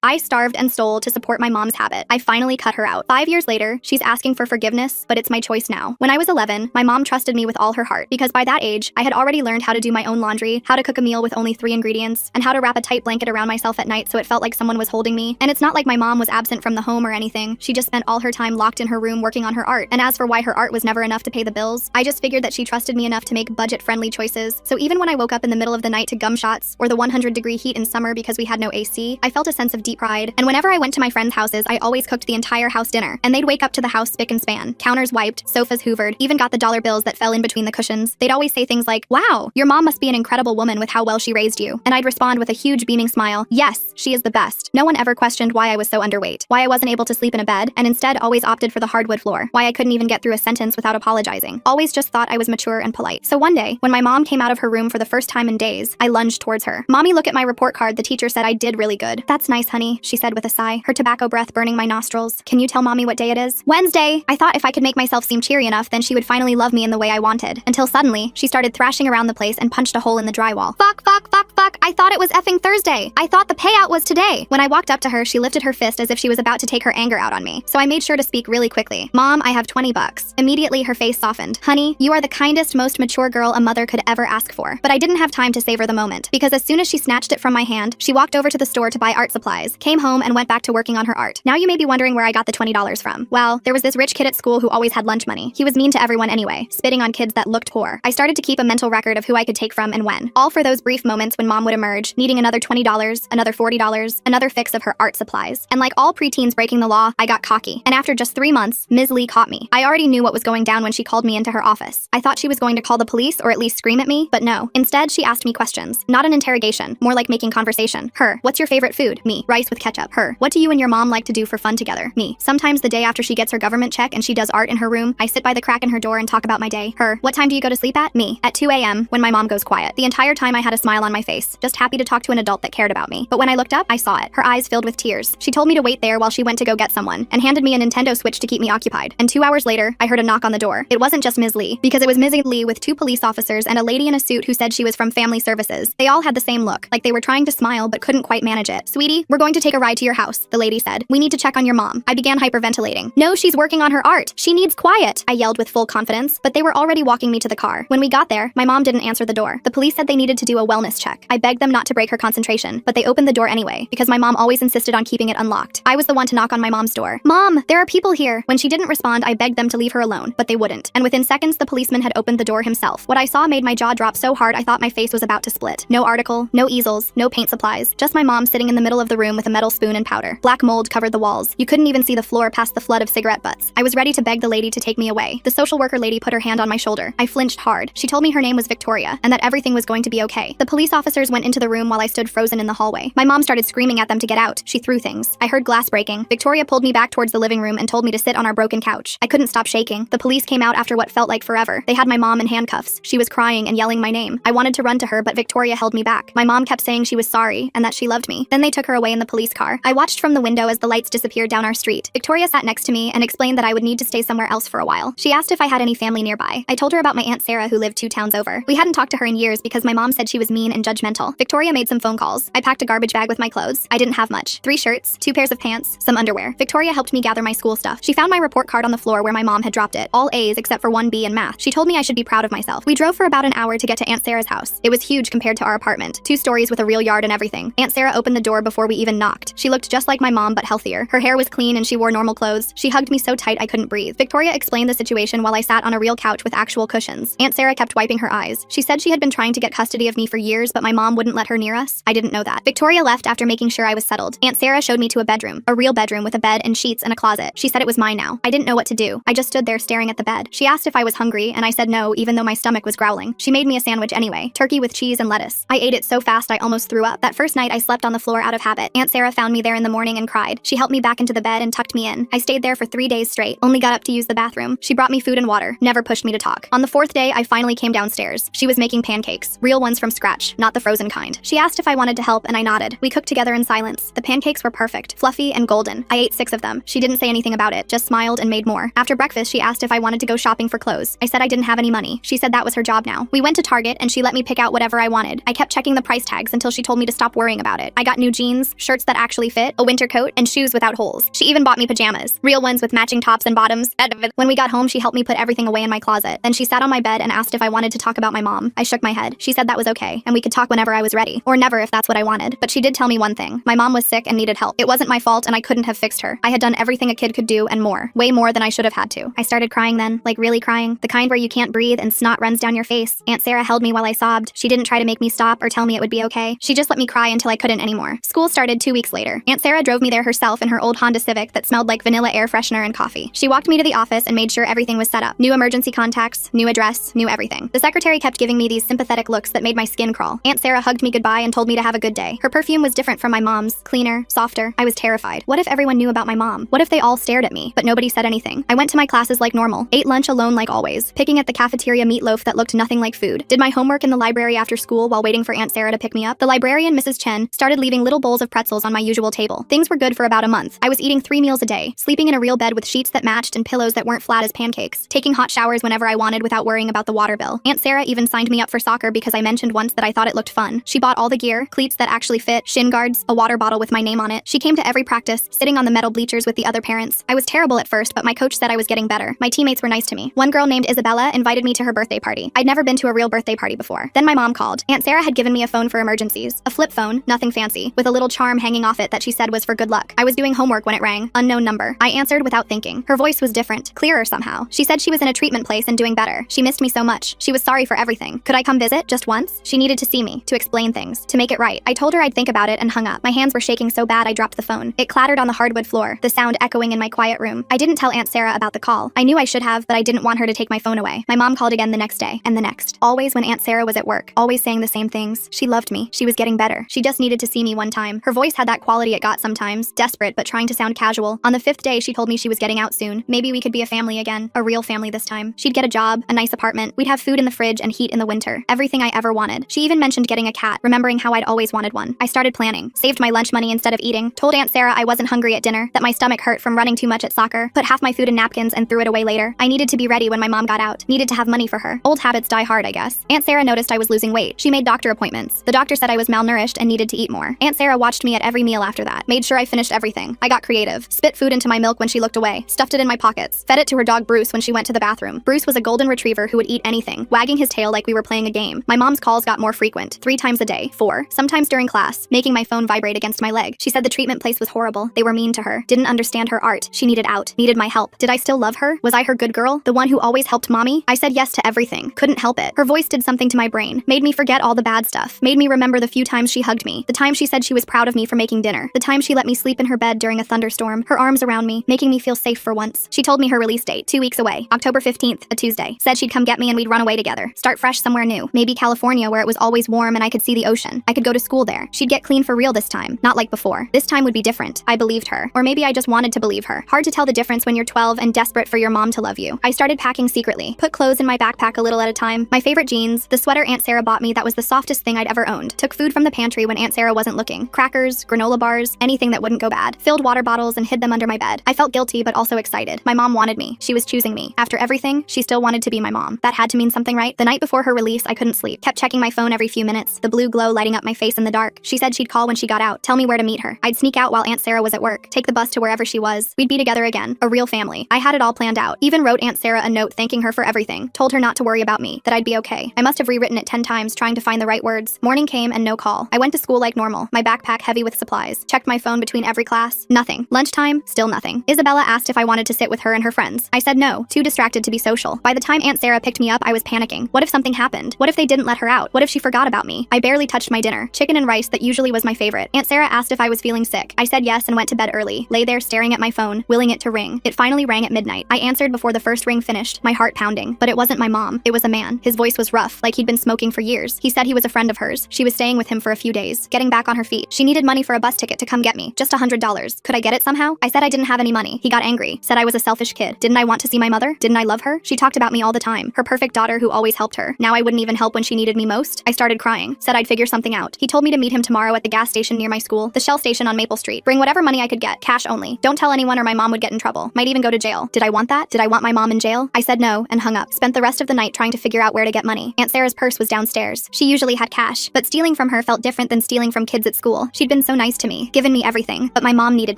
I starved and stole to support my mom's habit. I finally cut her out. 5 years later, she's asking for forgiveness, but it's my choice now. When I was 11, my mom trusted me with all her heart because by that age, I had already learned how to do my own laundry, how to cook a meal with only 3 ingredients, and how to wrap a tight blanket around myself at night so it felt like someone was holding me. And it's not like my mom was absent from the home or anything. She just spent all her time locked in her room working on her art. And as for why her art was never enough to pay the bills, I just figured that she trusted me enough to make budget-friendly choices. So even when I woke up in the middle of the night to gum shots or the 100-degree heat in summer because we had no AC, I felt a sense of deep pride. And whenever I went to my friends' houses, I always cooked the entire house dinner. And they'd wake up to the house spick and span, counters wiped, sofas hoovered, even got the dollar bills that fell in between the cushions. They'd always say things like, "Wow, your mom must be an incredible woman with how well she raised you." And I'd respond with a huge beaming smile, "Yes, she is the best." No one ever questioned why I was so underweight, why I wasn't able to sleep in a bed, and instead always opted for the hardwood floor, why I couldn't even get through a sentence without apologizing. Always just thought I was mature and polite. So one day, when my mom came out of her room for the first time in days, I lunged towards her. "Mommy, look at my report card. The teacher said I did really good." "That's nice, honey," she said with a sigh, her tobacco breath burning my nostrils. "Can you tell Mommy what day it is?" "Wednesday." I thought if I could make myself seem cheery enough, then she would finally love me in the way I wanted. Until suddenly, she started thrashing around the place and punched a hole in the drywall. Fuck, fuck, fuck, fuck. I thought it was effing Thursday. I thought the payout was today. When I walked up to her, she lifted her fist as if she was about to take her anger out on me. So I made sure to speak really quickly. "Mom, I have $20. Immediately, her face softened. "Honey, you are the kindest, most mature girl a mother could ever ask for." But I didn't have time to savor the moment, because as soon as she snatched it from my hand, she walked over to the store to buy art supplies, came home, and went back to working on her art. Now you may be wondering where I got the $20 from. Well, there was this rich kid at school who always had lunch money. He was mean to everyone anyway, spitting on kids that looked poor. I started to keep a mental record of who I could take from and when, all for those brief moments when Mom would emerge, needing another $20, another $40, another fix of her art supplies. And like all preteens breaking the law, I got cocky. And after just 3 months, Ms. Lee caught me. I already knew what was going down when she called me into her office. I thought she was going to call the police or at least scream at me, but no. Instead, she asked me questions. Not an interrogation, more like making conversation. Her, "What's your favorite food?" Me, "Rice with ketchup." Her, "What do you and your mom like to do for fun together?" Me, "Sometimes the day after she gets her government check and she does art in her room, I sit by the crack in her door and talk about my day." Her, "What time do you go to sleep at?" Me, "At 2 a.m. when my mom goes quiet." The entire time I had a smile on my face, just happy to talk to an adult that cared about me. But when I looked up, I saw it. Her eyes filled with tears. She told me to wait there while she went to go get someone, and handed me a Nintendo Switch to keep me occupied. And 2 hours later, I heard a knock on the door. It wasn't just Ms. Lee, because it was Ms. Lee with 2 police officers and a lady in a suit who said she was from Family Services. They all had the same look, like they were trying to smile but couldn't quite manage it. "Sweetie, we're going to take a ride to your house," the lady said. "We need to check on your mom." I began hyperventilating. "No, she's working on her art. She needs quiet," I yelled with full confidence, but they were already walking me to the car. When we got there, my mom didn't answer the door. The police said they needed to do a wellness check. I begged them not to break her concentration, but they opened the door anyway, because my mom always insisted on keeping it unlocked. I was the one to knock on my mom's door. "Mom, there are people here." When she didn't respond, I begged them to leave her alone, but they wouldn't. And within seconds, the policeman had opened the door himself. What I saw made my jaw drop so hard I thought my face was about to split. No article, no easels, no paint supplies, just my mom sitting in the middle of the room with a metal spoon and powder. Black mold covered the walls. You couldn't even see the floor past the flood of cigarette butts. I was ready to beg the lady to take me away. The social worker lady put her hand on my shoulder. I flinched hard. She told me her name was Victoria, and that everything was going to be okay. The police officers went into the room while I stood frozen in the hallway. My mom started screaming at them to get out. She threw things. I heard glass breaking. Victoria pulled me back towards the living room and told me to sit on our broken couch. I couldn't stop shaking. The police came out after what felt like forever. They had my mom in handcuffs. She was crying and yelling my name. I wanted to run to her, but Victoria held me back. My mom kept saying she was sorry and that she loved me. Then they took her away in the police car. I watched from the window as the lights disappeared down our street. Victoria sat next to me and explained that I would need to stay somewhere else for a while. She asked if I had any family nearby. I told her about my Aunt Sarah who lived 2 towns over. We hadn't talked to her in years because my mom said she was mean and judgmental. Victoria made some phone calls. I packed a garbage bag with my clothes. I didn't have much. 3 shirts, 2 pairs of pants, some underwear. Victoria helped me gather my school stuff. She found my report card on the floor where my mom had dropped it. All A's except for 1 B in math. She told me I should be proud of myself. We drove for about an hour to get to Aunt Sarah's house. It was huge compared to our apartment. 2 stories with a real yard and everything. Aunt Sarah opened the door before we even knocked. She looked just like my mom but healthier. Her hair was clean and she wore normal clothes. She hugged me so tight I couldn't breathe. Victoria explained the situation while I sat on a real couch with actual cushions. Aunt Sarah kept wiping her eyes. She said she had been trying to get custody of me for years, but my mom wouldn't let her near us. I didn't know that. Victoria left after making sure I was settled. Aunt Sarah showed me to a bedroom. A real bedroom with a bed and sheets and a closet. She said it was mine now. I didn't know what to do. I just stood there staring at the bed. She asked if I was hungry, and I said no, even though my stomach was growling. She made me a sandwich anyway. Turkey with cheese and lettuce. I ate it so fast I almost threw up. That first night I slept on the floor out of habit. Aunt Sarah found me there in the morning and cried. She helped me back into the bed and tucked me in. I stayed there for 3 days straight. Only got up to use the bathroom. She brought me food and water. Never pushed me to talk. On the 4th day, I finally came downstairs. She was making pancakes. Real ones from scratch, not the frozen kind. She asked if I wanted to help and I nodded. We cooked together in silence. The pancakes were perfect, fluffy and golden. I ate 6 of them. She didn't say anything about it, just smiled and made more. After breakfast, she asked if I wanted to go shopping for clothes. I said I didn't have any money. She said that was her job now. We went to Target and she let me pick out whatever I wanted. I kept checking the price tags until she told me to stop worrying about it. I got new jeans, shirts, shirts that actually fit, a winter coat, and shoes without holes. She even bought me pajamas, real ones with matching tops and bottoms. When we got home, she helped me put everything away in my closet. Then she sat on my bed and asked if I wanted to talk about my mom. I shook my head. She said that was okay, and we could talk whenever I was ready, or never if that's what I wanted. But she did tell me one thing. My mom was sick and needed help. It wasn't my fault, and I couldn't have fixed her. I had done everything a kid could do and more. Way more than I should have had to. I started crying then, like really crying. The kind where you can't breathe and snot runs down your face. Aunt Sarah held me while I sobbed. She didn't try to make me stop or tell me it would be okay. She just let me cry until I couldn't anymore. School started 2 weeks later. Aunt Sarah drove me there herself in her old Honda Civic that smelled like vanilla air freshener and coffee. She walked me to the office and made sure everything was set up. New emergency contacts, new address, new everything. The secretary kept giving me these sympathetic looks that made my skin crawl. Aunt Sarah hugged me goodbye and told me to have a good day. Her perfume was different from my mom's, cleaner, softer. I was terrified. What if everyone knew about my mom? What if they all stared at me, but nobody said anything? I went to my classes like normal, ate lunch alone like always, picking at the cafeteria meatloaf that looked nothing like food, did my homework in the library after school while waiting for Aunt Sarah to pick me up. The librarian, Mrs. Chen, started leaving little bowls of pretzels on my usual table. Things were good for about a month. I was eating 3 meals a day, sleeping in a real bed with sheets that matched and pillows that weren't flat as pancakes, taking hot showers whenever I wanted without worrying about the water bill. Aunt Sarah even signed me up for soccer because I mentioned once that I thought it looked fun. She bought all the gear, cleats that actually fit, shin guards, a water bottle with my name on it. She came to every practice, sitting on the metal bleachers with the other parents. I was terrible at first, but my coach said I was getting better. My teammates were nice to me. One girl named Isabella invited me to her birthday party. I'd never been to a real birthday party before. Then my mom called. Aunt Sarah had given me a phone for emergencies. A flip phone, nothing fancy, with a little charm hanging off it that she said was for good luck. I was doing homework when it rang. Unknown number. I answered without thinking. Her voice was different, clearer somehow. She said she was in a treatment place and doing better. She missed me so much. She was sorry for everything. Could I come visit just once? She needed to see me, to explain things, to make it right. I told her I'd think about it and hung up. My hands were shaking so bad I dropped the phone. It clattered on the hardwood floor, the sound echoing in my quiet room. I didn't tell Aunt Sarah about the call. I knew I should have, but I didn't want her to take my phone away. My mom called again the next day, and the next. Always when Aunt Sarah was at work. Always saying the same things. She loved me. She was getting better. She just needed to see me one time. Her voice had that quality it got sometimes, desperate but trying to sound casual. On the 5th day, she told me she was getting out soon. Maybe we could be a family again. A real family this time. She'd get a job, a nice apartment. We'd have food in the fridge and heat in the winter. Everything I ever wanted. She even mentioned getting a cat, remembering how I'd always wanted one. I started planning. Saved my lunch money instead of eating. Told Aunt Sarah I wasn't hungry at dinner, that my stomach hurt from running too much at soccer. Put half my food in napkins and threw it away later. I needed to be ready when my mom got out. Needed to have money for her. Old habits die hard, I guess. Aunt Sarah noticed I was losing weight. She made doctor appointments. The doctor said I was malnourished and needed to eat more. Aunt Sarah watched me at every meal after that. Made sure I finished everything. I got creative. Spit food into my milk when she looked away. Stuffed it in my pockets. Fed it to her dog Bruce when she went to the bathroom. Bruce was a golden retriever who would eat anything, wagging his tail like we were playing a game. My mom's calls got more frequent. 3 times a day. 4. Sometimes during class, making my phone vibrate against my leg. She said the treatment place was horrible. They were mean to her. Didn't understand her art. She needed out. Needed my help. Did I still love her? Was I her good girl? The one who always helped mommy? I said yes to everything. Couldn't help it. Her voice did something to my brain. Made me forget all the bad stuff. Made me remember the few times she hugged me. The time she said she was proud of me for making dinner. The time she let me sleep in her bed during a thunderstorm. Her arms around me, making me feel safe for once. She told me her release date, 2 weeks away. October 15th, a Tuesday. Said she'd come get me and we'd run away together. Start fresh somewhere new. Maybe California where it was always warm and I could see the ocean. I could go to school there. She'd get clean for real this time. Not like before. This time would be different. I believed her. Or maybe I just wanted to believe her. Hard to tell the difference when you're 12 and desperate for your mom to love you. I started packing secretly. Put clothes in my backpack a little at a time. My favorite jeans, the sweater Aunt Sarah bought me that was the softest thing I'd ever owned. Took food from the pantry when Aunt Sarah wasn't looking. Crackers, granola bars, anything that wouldn't go bad. Filled water bottles and hid them under my bed. I felt guilty but also excited. My mom wanted me. She was choosing me. After everything, she still wanted to be my mom. That had to mean something, right? The night before her release, I couldn't sleep. Kept checking my phone every few minutes, the blue glow lighting up my face in the dark. She said she'd call when she got out, tell me where to meet her. I'd sneak out while Aunt Sarah was at work, take the bus to wherever she was. We'd be together again. A real family. I had it all planned out. Even wrote Aunt Sarah a note thanking her for everything. Told her not to worry about me, that I'd be okay. I must have rewritten it 10 times trying to find the right words. Morning came and no call. I went to school like normal, my backpack heavy with supplies. Checked my phone between every class. Nothing. Lunchtime, still nothing. Isabella asked if I wanted to sit with her and her friends. I said no, too distracted to be social. By the time Aunt Sarah picked me up, I was panicking. What if something happened? What if they didn't let her out? What if she forgot about me? I barely touched my dinner. Chicken and rice that usually was my favorite. Aunt Sarah asked if I was feeling sick. I said yes and went to bed early. Lay there staring at my phone, willing it to ring. It finally rang at midnight. I answered before the first ring finished, my heart pounding. But it wasn't my mom. It was a man. His voice was rough, like he'd been smoking for years. He said he was a friend of hers. She was staying with him for a few days, getting back on her feet. She needed money for a bus ticket to come get me. Just $100. Could I get it somehow? I said I didn't have any money. He got angry. Said I was a selfish kid. Didn't I want to see my mother? Didn't I love her? She talked about me all the time. Her perfect daughter who always helped her. Now I wouldn't even help when she needed me most. I started crying. Said I'd figure something out. He told me to meet him tomorrow at the gas station near my school, the Shell station on Maple Street. Bring whatever money I could get. Cash only. Don't tell anyone or my mom would get in trouble. Might even go to jail. Did I want that? Did I want my mom in jail? I said no and hung up. Spent the rest of the night trying to figure out where to get money. Aunt Sarah's purse was downstairs. She usually had cash, but stealing from her felt different than stealing from kids at school. She'd been been so nice to me, given me everything, but my mom needed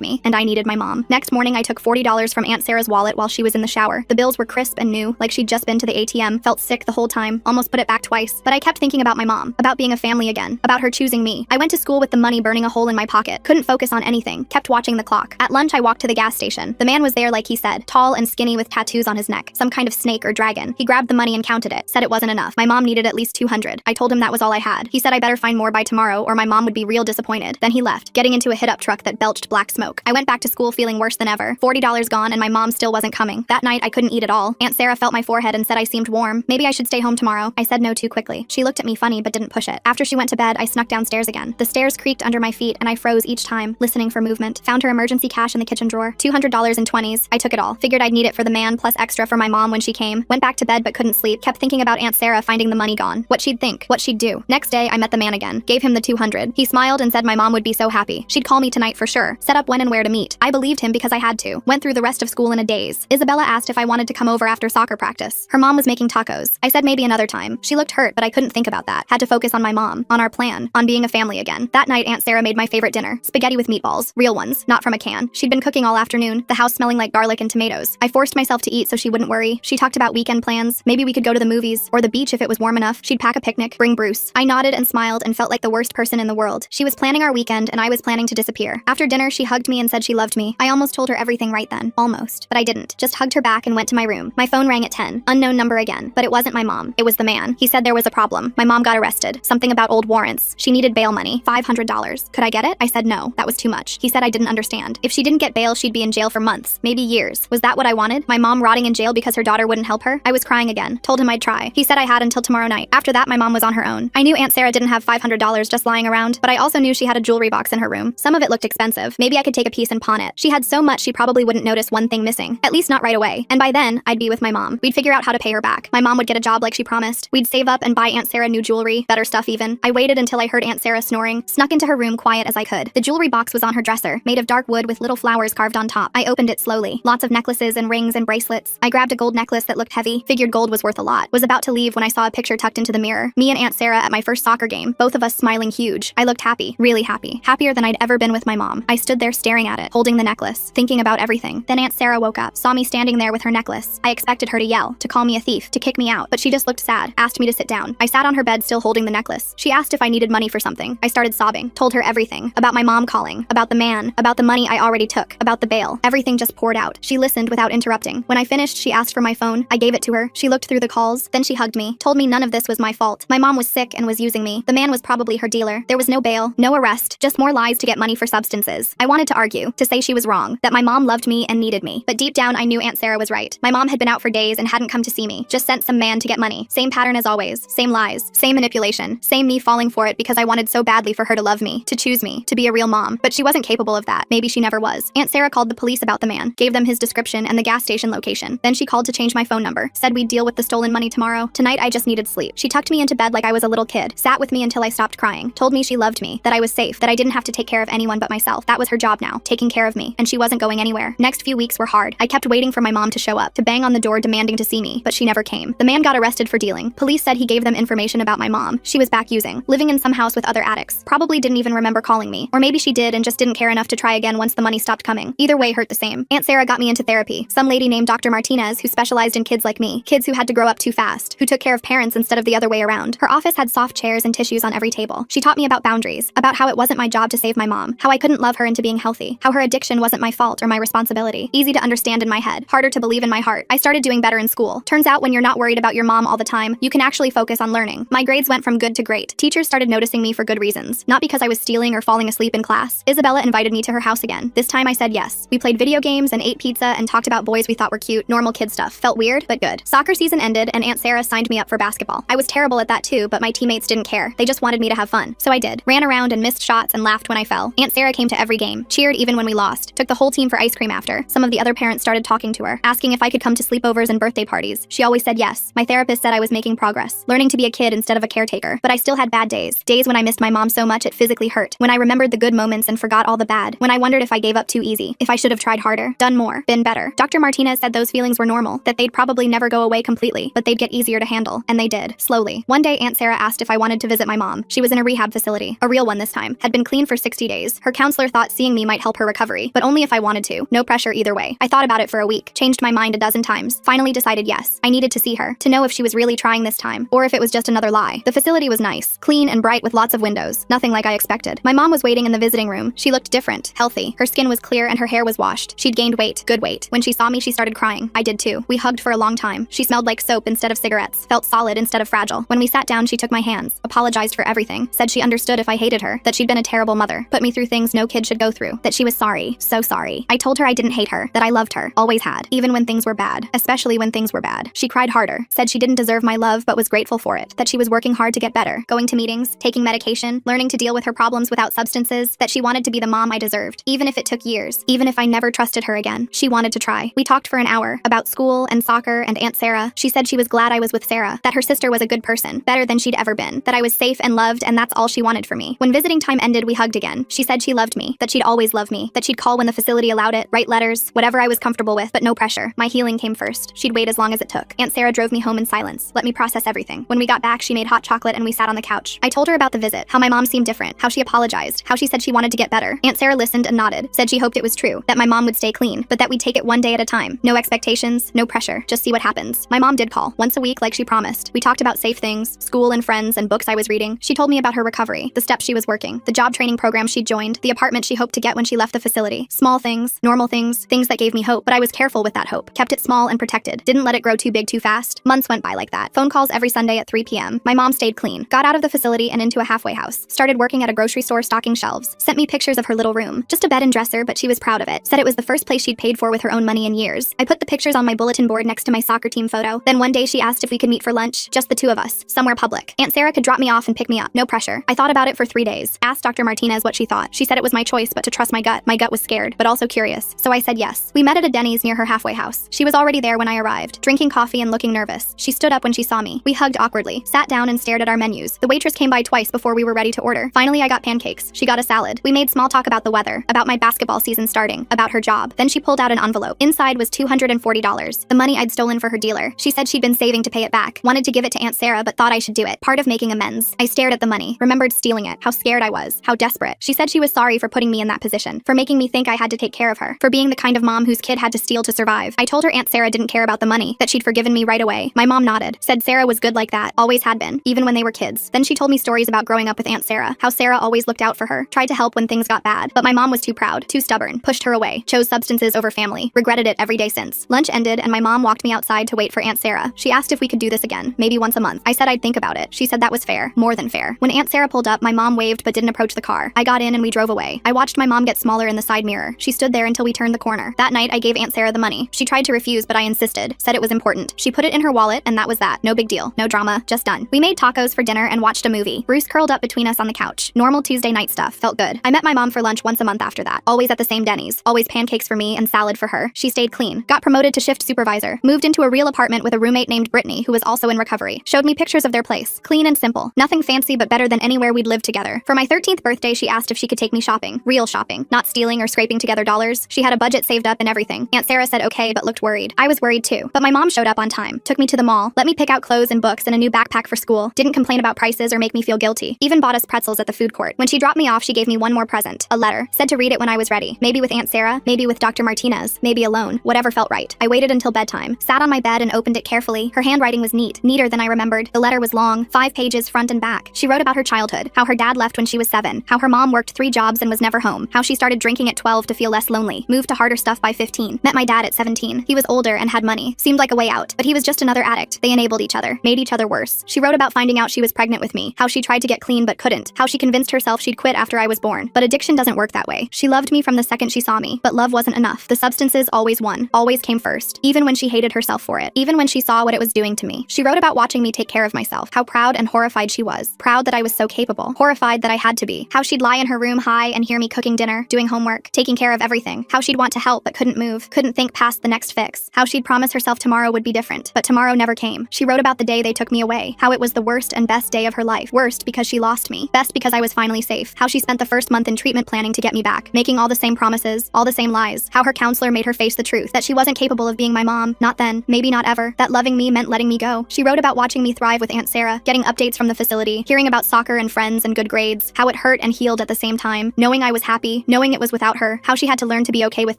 me, and I needed my mom. Next morning, I took $40 from Aunt Sarah's wallet while she was in the shower. The bills were crisp and new, like she'd just been to the ATM, felt sick the whole time, almost put it back twice. But I kept thinking about my mom, about being a family again, about her choosing me. I went to school with the money burning a hole in my pocket, couldn't focus on anything, kept watching the clock. At lunch, I walked to the gas station. The man was there like he said, tall and skinny with tattoos on his neck, some kind of snake or dragon. He grabbed the money and counted it, said it wasn't enough. My mom needed at least 200. I told him that was all I had. He said I better find more by tomorrow or my mom would be real disappointed. Then he left, getting into a hit-up truck that belched black smoke. I went back to school feeling worse than ever. $40 gone and my mom still wasn't coming. That night, I couldn't eat at all. Aunt Sarah felt my forehead and said I seemed warm. Maybe I should stay home tomorrow. I said no too quickly. She looked at me funny but didn't push it. After she went to bed, I snuck downstairs again. The stairs creaked under my feet and I froze each time, listening for movement. Found her emergency cash in the kitchen drawer. $200 in 20s. I took it all. Figured I'd need it for the man plus extra for my mom when she came. Went back to bed but couldn't sleep. Kept thinking about Aunt Sarah finding the money gone. What she'd think. What she'd do. Next day, I met the man again. Gave him the 200. He smiled and said my mom would be so happy. She'd call me tonight for sure. Set up when and where to meet. I believed him because I had to. Went through the rest of school in a daze. Isabella asked if I wanted to come over after soccer practice. Her mom was making tacos. I said maybe another time. She looked hurt, but I couldn't think about that. Had to focus on my mom, on our plan, on being a family again. That night, Aunt Sarah made my favorite dinner. Spaghetti with meatballs. Real ones, not from a can. She'd been cooking all afternoon, the house smelling like garlic and tomatoes. I forced myself to eat so she wouldn't worry. She talked about weekend plans. Maybe we could go to the movies, or the beach if it was warm enough. She'd pack a picnic, bring Bruce. I nodded and smiled and felt like the worst person in the world. She was planning our weekend and I was planning to disappear. After dinner, she hugged me and said she loved me. I almost told her everything right then. Almost. But I didn't. Just hugged her back and went to my room. My phone rang at 10. Unknown number again. But it wasn't my mom. It was the man. He said there was a problem. My mom got arrested. Something about old warrants. She needed bail money. $500. Could I get it? I said no. That was too much. He said I didn't understand. If she didn't get bail, she'd be in jail for months. Maybe years. Was that what I wanted? My mom rotting in jail because her daughter wouldn't help her? I was crying again. Told him I'd try. He said I had until tomorrow night. After that, my mom was on her own. I knew Aunt Sarah didn't have $500 just lying around, but I also knew she had a jewelry box in her room. Some of it looked expensive. Maybe I could take a piece and pawn it. She had so much she probably wouldn't notice one thing missing. At least not right away. And by then, I'd be with my mom. We'd figure out how to pay her back. My mom would get a job like she promised. We'd save up and buy Aunt Sarah new jewelry, better stuff even. I waited until I heard Aunt Sarah snoring, snuck into her room quiet as I could. The jewelry box was on her dresser, made of dark wood with little flowers carved on top. I opened it slowly. Lots of necklaces and rings and bracelets. I grabbed a gold necklace that looked heavy, figured gold was worth a lot. Was about to leave when I saw a picture tucked into the mirror. Me and Aunt Sarah at my first soccer game, both of us smiling huge. I looked happy, really happy. Happier than I'd ever been with my mom. I stood there staring at it, holding the necklace, thinking about everything. Then Aunt Sarah woke up, saw me standing there with her necklace. I expected her to yell, to call me a thief, to kick me out, but she just looked sad, asked me to sit down. I sat on her bed still holding the necklace. She asked if I needed money for something. I started sobbing, told her everything, about my mom calling, about the man, about the money I already took, about the bail. Everything just poured out. She listened without interrupting. When I finished, she asked for my phone. I gave it to her. She looked through the calls, then she hugged me, told me none of this was my fault. My mom was sick and was using me. The man was probably her dealer. There was no bail, no arrest, just more lies to get money for substances. I wanted to argue, to say she was wrong, that my mom loved me and needed me. But deep down, I knew Aunt Sarah was right. My mom had been out for days and hadn't come to see me, just sent some man to get money. Same pattern as always, same lies, same manipulation, same me falling for it because I wanted so badly for her to love me, to choose me, to be a real mom. But she wasn't capable of that. Maybe she never was. Aunt Sarah called the police about the man, gave them his description and the gas station location. Then she called to change my phone number, said we'd deal with the stolen money tomorrow. Tonight, I just needed sleep. She tucked me into bed like I was a little kid, sat with me until I stopped crying, told me she loved me, that I was safe, that I didn't have to take care of anyone but myself. That was her job now, taking care of me, and she wasn't going anywhere. Next few weeks were hard. I kept waiting for my mom to show up, to bang on the door demanding to see me, but she never came. The man got arrested for dealing. Police said he gave them information about my mom. She was back using, living in some house with other addicts. Probably didn't even remember calling me. Or maybe she did and just didn't care enough to try again once the money stopped coming. Either way hurt the same. Aunt Sarah got me into therapy. Some lady named Dr. Martinez who specialized in kids like me, kids who had to grow up too fast, who took care of parents instead of the other way around. Her office had soft chairs and tissues on every table. She taught me about boundaries, about how it wasn't my job to save my mom, how I couldn't love her into being healthy, how her addiction wasn't my fault or my responsibility. Easy to understand in my head, harder to believe in my heart. I started doing better in school. Turns out when you're not worried about your mom all the time, you can actually focus on learning. My grades went from good to great. Teachers started noticing me for good reasons, not because I was stealing or falling asleep in class. Isabella invited me to her house again. This time I said yes. We played video games and ate pizza and talked about boys we thought were cute, normal kid stuff. Felt weird, but good. Soccer season ended and Aunt Sarah signed me up for basketball. I was terrible at that too, but my teammates didn't care. They just wanted me to have fun. So I did. Ran around and missed shots and laughed when I fell. Aunt Sarah came to every game, cheered even when we lost, took the whole team for ice cream after. Some of the other parents started talking to her, asking if I could come to sleepovers and birthday parties. She always said yes. My therapist said I was making progress, learning to be a kid instead of a caretaker. But I still had bad days. Days when I missed my mom so much it physically hurt. When I remembered the good moments and forgot all the bad. When I wondered if I gave up too easy. If I should have tried harder, done more, been better. Dr. Martinez said those feelings were normal, that they'd probably never go away completely, but they'd get easier to handle. And they did, slowly. One day Aunt Sarah asked if I wanted to visit my mom. She was in a rehab facility, a real one this time. Had had been clean for 60 days. Her counselor thought seeing me might help her recovery, but only if I wanted to. No pressure either way. I thought about it for a week, changed my mind a dozen times, finally decided yes. I needed to see her, to know if she was really trying this time, or if it was just another lie. The facility was nice, clean and bright with lots of windows, nothing like I expected. My mom was waiting in the visiting room. She looked different, healthy. Her skin was clear and her hair was washed. She'd gained weight, good weight. When she saw me, she started crying. I did too. We hugged for a long time. She smelled like soap instead of cigarettes, felt solid instead of fragile. When we sat down, she took my hands, apologized for everything, said she understood if I hated her, that she'd been a terrible mother, put me through things no kid should go through, that she was sorry, so sorry. I told her I didn't hate her, that I loved her, always had, even when things were bad, especially when things were bad. She cried harder, said she didn't deserve my love but was grateful for it, that she was working hard to get better, going to meetings, taking medication, learning to deal with her problems without substances, that she wanted to be the mom I deserved, even if it took years, even if I never trusted her again. She wanted to try. We talked for an hour about school and soccer and Aunt Sarah. She said she was glad I was with Sarah, that her sister was a good person, better than she'd ever been, that I was safe and loved, and that's all she wanted for me. When visiting time ended, we hugged again. She said she loved me, that she'd always love me, that she'd call when the facility allowed it, write letters, whatever I was comfortable with, but no pressure. My healing came first. She'd wait as long as it took. Aunt Sarah drove me home in silence, let me process everything. When we got back, she made hot chocolate and we sat on the couch. I told her about the visit, how my mom seemed different, how she apologized, how she said she wanted to get better. Aunt Sarah listened and nodded, said she hoped it was true, that my mom would stay clean, but that we'd take it one day at a time. No expectations, no pressure, just see what happens. My mom did call, once a week like she promised. We talked about safe things, school and friends and books I was reading. She told me about her recovery, the steps she was working, the job training program she'd joined, the apartment she hoped to get when she left the facility. Small things, normal things that gave me hope, but I was careful with that hope. Kept it small and protected. Didn't let it grow too big too fast. Months went by like that. Phone calls every Sunday at 3 p.m. My mom stayed clean. Got out of the facility and into a halfway house. Started working at a grocery store stocking shelves. Sent me pictures of her little room. Just a bed and dresser, but she was proud of it. Said it was the first place she'd paid for with her own money in years. I put the pictures on my bulletin board next to my soccer team photo. Then one day she asked if we could meet for lunch, just the two of us, somewhere public. Aunt Sarah could drop me off and pick me up. No pressure. I thought about it for 3 days. Asked Dr. Martinez what she thought. She said it was my choice, but to trust my gut. My gut was scared, but also curious. So I said yes. We met at a Denny's near her halfway house. She was already there when I arrived, drinking coffee and looking nervous. She stood up when she saw me. We hugged awkwardly, sat down and stared at our menus. The waitress came by twice before we were ready to order. Finally, I got pancakes. She got a salad. We made small talk about the weather, about my basketball season starting, about her job. Then she pulled out an envelope. Inside was $240, the money I'd stolen for her dealer. She said she'd been saving to pay it back. Wanted to give it to Aunt Sarah, but thought I should do it. Part of making amends. I stared at the money, remembered stealing it, how scared I was, how desperate. She said she was sorry for putting me in that position, for making me think I had to take care of her, for being the kind of mom whose kid had to steal to survive. I told her Aunt Sarah didn't care about the money, that she'd forgiven me right away. My mom nodded, said Sarah was good like that, always had been, even when they were kids. Then she told me stories about growing up with Aunt Sarah, how Sarah always looked out for her, tried to help when things got bad, but my mom was too proud, too stubborn, pushed her away, chose substances over family, regretted it every day since. Lunch ended and my mom walked me outside to wait for Aunt Sarah. She asked if we could do this again, maybe once a month. I said I'd think about it. She said that was fair, more than fair. When Aunt Sarah pulled up, my mom waved but didn't approach the car. I got in and we drove away. I watched my mom get smaller in the side mirror. She stood there until we turned the corner. That night, I gave Aunt Sarah the money. She tried to refuse, but I insisted, said it was important. She put it in her wallet and that was that. No big deal, no drama, just done. We made tacos for dinner and watched a movie. Bruce curled up between us on the couch. Normal Tuesday night stuff, felt good. I met my mom for lunch once a month after that. Always at the same Denny's. Always pancakes for me and salad for her. She stayed clean. Got promoted to shift supervisor. Moved into a real apartment with a roommate named Brittany, who was also in recovery. Showed me pictures of their place. Clean and simple. Nothing fancy but better than anywhere we'd lived together. For my 13th birthday, she asked if she could take me shopping. Real shopping. Not stealing or scraping together dollars. She had a budget saved up and everything. Aunt Sarah said okay, but looked worried. I was worried too. But my mom showed up on time. Took me to the mall. Let me pick out clothes and books and a new backpack for school. Didn't complain about prices or make me feel guilty. Even bought us pretzels at the food court. When she dropped me off, she gave me one more present. A letter. Said to read it when I was ready. Maybe with Aunt Sarah, maybe with Dr. Martinez, maybe alone. Whatever felt right. I waited until bedtime. Sat on my bed and opened it carefully. Her handwriting was neat. Neater than I remembered. The letter was long. 5 pages front and back. She wrote about her childhood. How her dad left when she was 7. How her mom worked 3 jobs and was never home. How she started drinking at 12 to feel less lonely. Moved to harder stuff by 15. Met my dad at 17. He was older and had money. Seemed like a way out. But he was just another addict. They enabled each other. Made each other worse. She wrote about finding out she was pregnant with me. How she tried to get clean but couldn't. How she convinced herself she'd quit after I was born. But addiction doesn't work that way. She loved me from the second she saw me. But love wasn't enough. The substances always won. Always came first. Even when she hated herself for it. Even when she saw what it was doing to me. She wrote about watching me take care of myself. How proud and horrified she was. Proud that I was so capable. Horrified that I had to be. How she'd lie in her room high and hear me cooking dinner, doing homework, taking care of everything. How she'd want to help but couldn't move. Couldn't think past the next fix. How she'd promise herself tomorrow would be different. But tomorrow never came. She wrote about the day they took me away. How it was the worst and best day of her life. Worst because she lost me. Best because I was finally safe. How she spent the first month in treatment planning to get me back. Making all the same promises. All the same lies. How her counselor made her face the truth. That she wasn't capable of being my mom. Not then. Maybe not ever. That loving me meant letting me go. She wrote about watching me thrive with Aunt Sarah. Getting updates from the facility. Hearing about soccer and friends and good grades. How it hurt and healed at the same time, knowing I was happy, knowing it was without her, how she had to learn to be okay with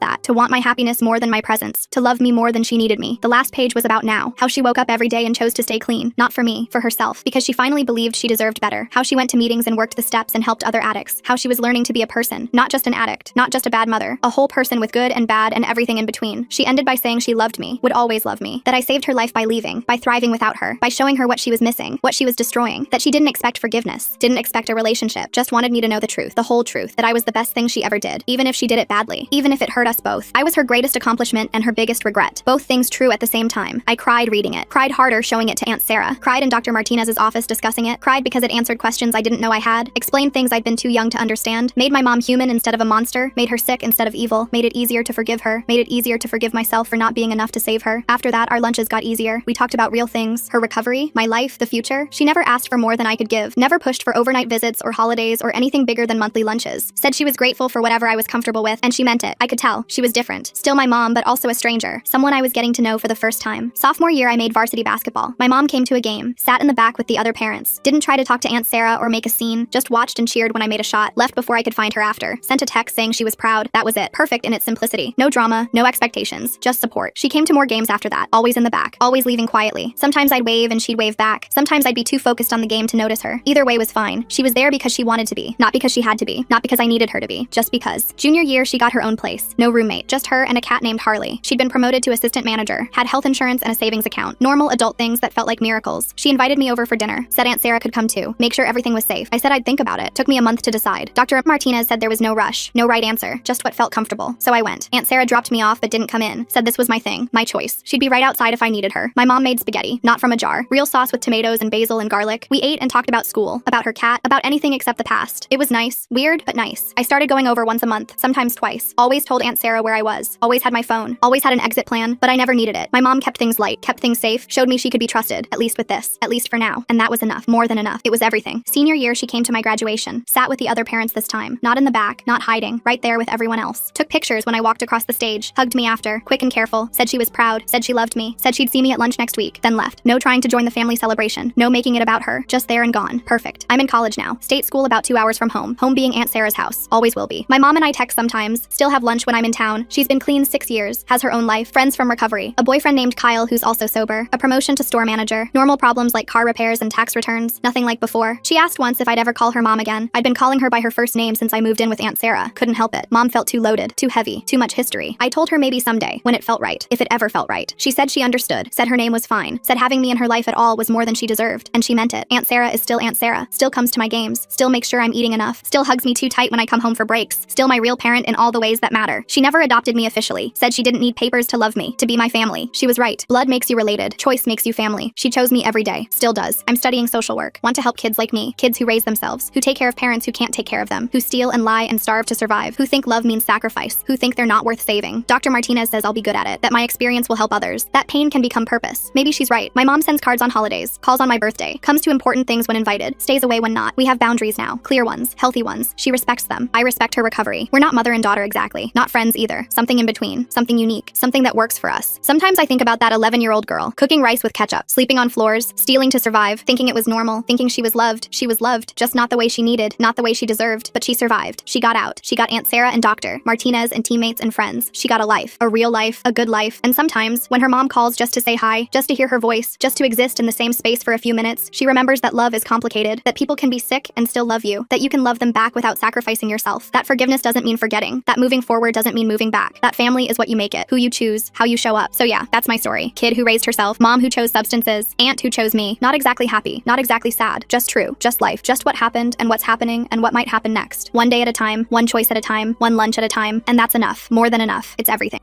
that, to want my happiness more than my presence, to love me more than she needed me. The last page was about now, how she woke up every day and chose to stay clean, not for me, for herself, because she finally believed she deserved better, how she went to meetings and worked the steps and helped other addicts, how she was learning to be a person, not just an addict, not just a bad mother, a whole person with good and bad and everything in between. She ended by saying she loved me, would always love me, that I saved her life by leaving, by thriving without her, by showing her what she was missing, what she was destroying, that she didn't expect forgiveness, didn't expect a relationship, just wanted me to know the truth, the whole truth, that I was the best thing she ever did, even if she did it badly, even if it hurt us both. I was her greatest accomplishment and her biggest regret, both things true at the same time. I cried reading it, cried harder showing it to Aunt Sarah, cried in Dr. Martinez's office discussing it, cried because it answered questions I didn't know I had, explained things I'd been too young to understand, made my mom human instead of a monster, made her sick instead of evil, made it easier to forgive her, made it easier to forgive myself for not being enough to save her. After that, our lunches got easier. We talked about real things, her recovery, my life, the future. She never asked for more than I could give, never pushed for overnight visits or holidays or anything bigger than monthly lunches. Said she was grateful for whatever I was comfortable with, and she meant it. I could tell. She was different. Still my mom, but also a stranger. Someone I was getting to know for the first time. Sophomore year, I made varsity basketball. My mom came to a game, sat in the back with the other parents, didn't try to talk to Aunt Sarah or make a scene, just watched and cheered when I made a shot, left before I could find her after, sent a text saying she was proud. That was it. Perfect in its simplicity. No drama, no expectations, just support. She came to more games after that, always in the back, always leaving quietly. Sometimes I'd wave and she'd wave back. Sometimes I'd be too focused on the game to notice her. Either way was fine. She was there because she wanted to be, not because she had to be, not because I needed her to be, just because. Junior year, she got her own place. No roommate, just her and a cat named Harley. She'd been promoted to assistant manager, had health insurance and a savings account. Normal adult things that felt like miracles. She invited me over for dinner, said Aunt Sarah could come too, make sure everything was safe. I said I'd think about it. Took me a month to decide. Dr. Martinez said there was no rush, no right answer, just what felt comfortable. So I went. Aunt Sarah dropped me off but didn't come in. Said this was my thing, my choice. She'd be right outside if I needed her. My mom made spaghetti, not from a jar. Real sauce with tomatoes and basil and garlic. We ate and talked about school, about her cat, about anything except the past. It was nice, weird, but nice. I started going over once a month, sometimes twice. Always told Aunt Sarah where I was. Always had my phone. Always had an exit plan, but I never needed it. My mom kept things light, kept things safe, showed me she could be trusted, at least with this, at least for now. And that was enough, more than enough. It was everything. Senior year, she came to my graduation, sat with the other parents this time, not in the back, not hiding, right there with everyone else. Took pictures when I walked across the stage, hugged me after, quick and careful, said she was proud, said she loved me, said she'd see me at lunch next week, then left. No trying to join the family celebration, no making it about her, just there and gone. Perfect. I'm in college now. State school about 2 hours from home being Aunt Sarah's house. Always will be. My mom and I text sometimes, still have lunch when I'm in town. She's been clean 6 years, has her own life, friends from recovery, a boyfriend named Kyle who's also sober, a promotion to store manager, normal problems like car repairs and tax returns, nothing like before. She asked once if I'd ever call her mom again. I'd been calling her by her first name since I moved in with Aunt Sarah. Couldn't help it. Mom felt too loaded, too heavy, too much history. I told her maybe someday, when it felt right, if it ever felt right. She said she understood, said her name was fine, said having me in her life at all was more than she deserved, and she meant it. Aunt Sarah is still Aunt Sarah, still comes to my games, still makes sure I'm eating enough, still hugs me too tight when I come home for breaks, still my real parent in all the ways that matter. She never adopted me officially, said she didn't need papers to love me, to be my family. She was right. Blood makes you related, choice makes you family. She chose me every day, still does. I'm studying social work, want to help kids like me, kids who raise themselves, who take care of parents who can't take care of them, who steal and lie and starve to survive, who think love means sacrifice, who think they're not worth saving. Dr. Martinez says I'll be good at it, that my experience will help others, that pain can become purpose. Maybe she's right. My mom sends cards on holidays, calls on my birthday, comes to important things when invited, stays away when not. We have boundaries now, clear ones, healthy ones. She respects them. I respect her recovery. We're not mother and daughter exactly, not friends either. Something in between, something unique, something that works for us. Sometimes I think about that 11-year-old girl, cooking rice with ketchup, sleeping on floors, stealing to survive, thinking it was normal, thinking she was loved, just not the way she needed, not the way she deserved, but she survived. She got out. She got Aunt Sarah and Dr. Martinez and teammates and friends. She got a life, a real life, a good life, and sometimes, when her mom calls just to say hi, just to hear her voice, just to exist in the same space for a few minutes, she remembers that love is complicated, that people can be sick and still love you, that you can love them back without sacrificing yourself, that forgiveness doesn't mean forgetting, that moving forward doesn't mean moving back, that family is what you make it, who you choose, how you show up. So yeah, that's my story. Kid who raised herself, mom who chose substances, aunt who chose me. Not exactly happy, not exactly sad, just true, just life, just what happened and what's happening and what might happen next. One day at a time, one choice at a time, one lunch at a time, and that's enough, more than enough. It's everything.